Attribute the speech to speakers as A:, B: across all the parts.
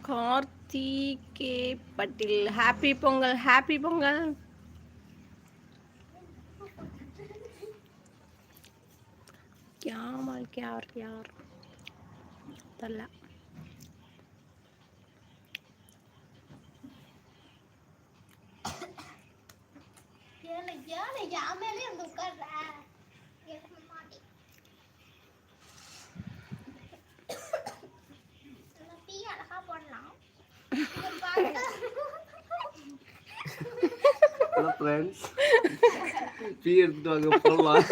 A: கார்த்திகே பட்டில் happy Pongal, happy Pongal. क्या माल क्या और यार तल्ला
B: या मैंने दुकर रहा है ये माटी ना पिया रखा पड़ना
C: हेलो फ्रेंड्स पी எடுத்துட்டு வாங்க போலாம்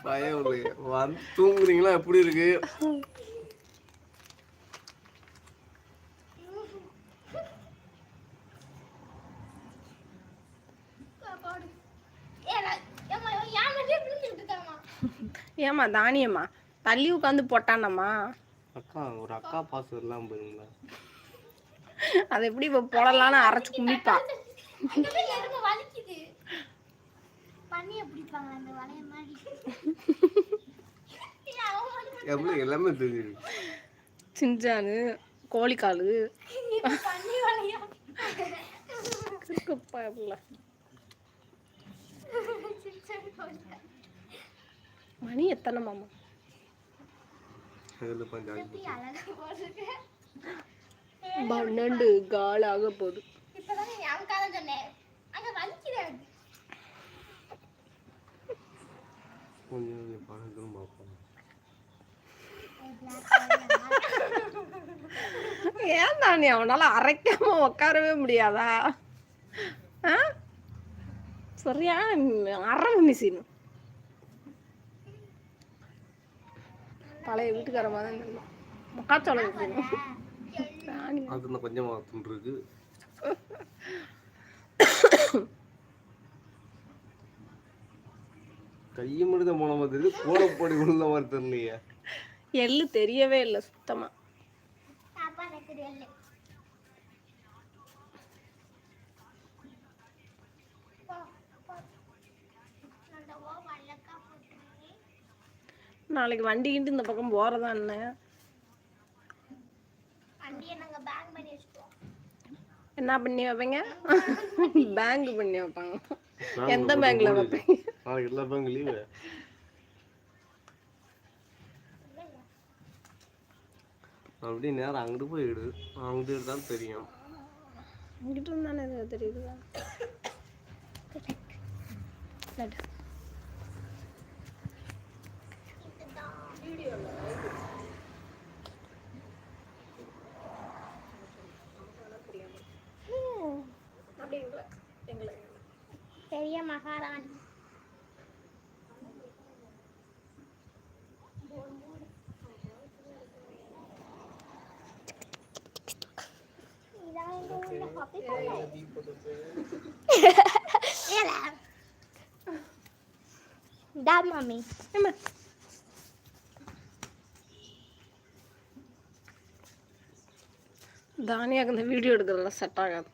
C: பயவுல வந்து தூங்குறீங்களா எப்படி இருக்கு
A: ஏமா தானியம்மா தள்ளி உட்காந்து போட்டானம்மா
C: அக்கா ஒரு அக்கா பாசம் எல்லாம் போறீங்களா
A: அது எப்படி இப்ப போடலான்னு அரைச்சு கும்பிப்பா
B: பண்ணி அப்படிப்பாங்க அந்த வளைய மாதிரி
C: எப்படி எல்லாமே தெரியுது
A: சிஞ்சானு கோழிக்காலு
B: பண்ணி வளைய
A: இருக்குப்பா எப்படில மணி எத்தனை மாமா
C: அதுல பஞ்சாயத்து
A: 12 கால் ஆக போகுது
B: இப்பதான் ஞாபகம் சொன்னேன் அங்க வலிக்குது
C: கொஞ்சம் பாருங்க பாப்போம்
A: ஏன் தானே அவனால அரைக்காம உட்காரவே முடியாதா சரியா அரை மிஷின் பழைய வீட்டுக்கார மாதிரி முக்காச்சோளம்
C: அது கொஞ்சமா துண்டிருக்கு கையை மட்டும் போன மாதிரி கோலப்பொடி உள்ள மாதிரி தெரியலையே
A: எள்ளு தெரியவே இல்லை சுத்தமா நாளைக்கு வண்டிக்கிட்டு இந்த பக்கம் போறதா என்ன என்ன பண்ணி வைப்பீங்க பேங்க் பண்ணி வைப்பாங்க எந்த பேங்க்ல வைப்பீங்க
C: நாளைக்கு எல்லா பேங்க் லீவு அப்படி நேரம் அங்கிட்டு போயிடு அங்கிட்டு தான் தெரியும்
A: அங்கிட்டு இருந்தானே தெரியுது
B: பெரிய மகாராணி Da mami.
A: தானியாக்கு இந்த வீடியோ எடுக்கிறதெல்லாம் செட் ஆகாது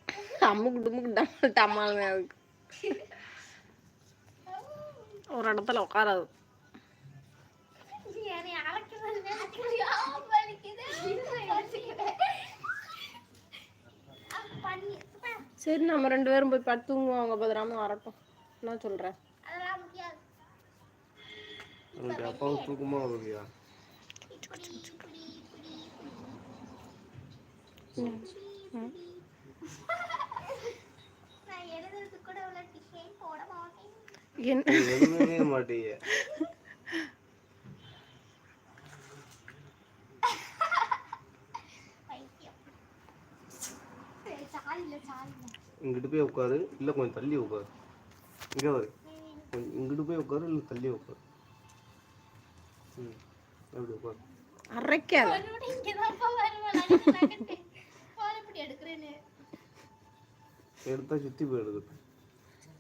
A: அம்முக்கு டுமுக்கு டம்மாலுமே அதுக்கு ஒரு இடத்துல உட்காராது சரி நம்ம 2 பேரும் போய் படுத்து தூங்குவோம் அவங்க பத்திராம வரட்டும் என்ன சொல்றேன்
C: அப்பாவும் தூக்கமா வருவியா எழுதவே மாட்டீங்க இங்கிட்டு போய் உட்காரு இல்ல கொஞ்சம் தள்ளி உட்காரு இங்க வரு இங்கிட்டு போய் உட்காரு இல்ல தள்ளி உட்காரு அப்படி உட்காரு
A: அரைக்காத
C: எடுத்தா சுத்தி போயிடுது